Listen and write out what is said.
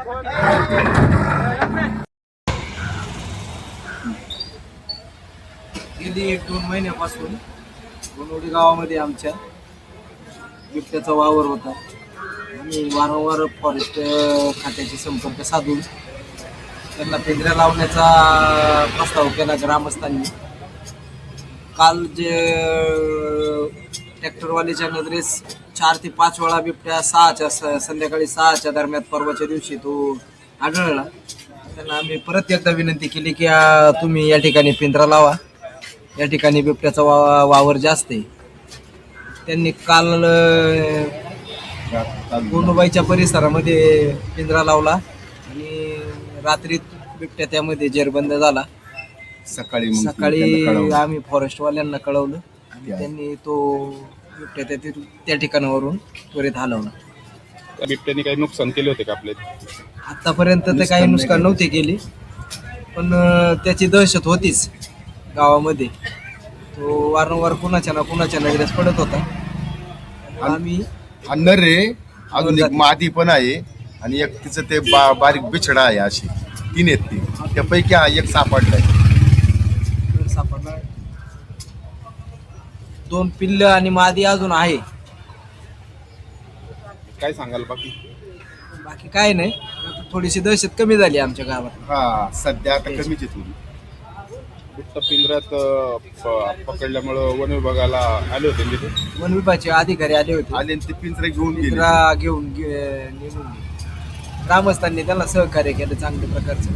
गेली 1-2 महिन्यापासून गोनवडी गावामध्ये आमच्या बिबट्याचा वावर होता. आम्ही वारंवार फॉरेस्ट खात्याशी संपर्क साधून त्यांना पिंजऱ्या लावण्याचा प्रस्ताव केला ग्रामस्थांनी. काल जे ट्रॅक्टरवाल्याच्या नजरेस 4 ते 5 वेळा बिबट्या संध्याकाळी 6च्या दरम्यान परवाच्या दिवशी तो आढळला. त्यांना आम्ही परत एकदा विनंती केली की तुम्ही या ठिकाणी पिंजरा लावा, या ठिकाणी बिबट्याचा वावर जास्त आहे. त्यांनी काल गोंडूबाईच्या परिसरामध्ये पिंजरा लावला आणि रात्री बिबट्या त्यामध्ये जेरबंद झाला. सकाळी आम्ही फॉरेस्टवाल्यांना कळवलं आणि त्यांनी तो बिबट्या त्या ठिकाणावरून त्वरित हलवला. बिबट्याने काही नुकसान केले होते का आपले? आतापर्यंत तर काही नुकसान नव्हते केली, पण त्याची दहशत होतीच गावामध्ये. तो वारंवार कुणाच्या नजरेस पडत होता. आम्ही नर रे, अजून एक मादी पण आहे आणि एक तिचं ते बारीक बिछडा आहे. अशी 3 आहेत ती, त्यापैकी हा एक सापडलाय. 2 पिल्ल आणि मादी अजून आहे. काय सांगाल बाकी काय नाही. थोडीशी दहशत कमी झाली आमच्या गावात. हा, सध्या आता कमीच आहे थोडी. बिबट्या पिंजऱ्यात पकडल्यामुळं वन विभागाला आले होते तिथे. वन विभागाचे अधिकारी आले होते. आणि ते पिंजरे घेऊन गेले. निघून ग्रामस्थांनी त्यांना सहकार्य केलं चांगल्या प्रकारचं.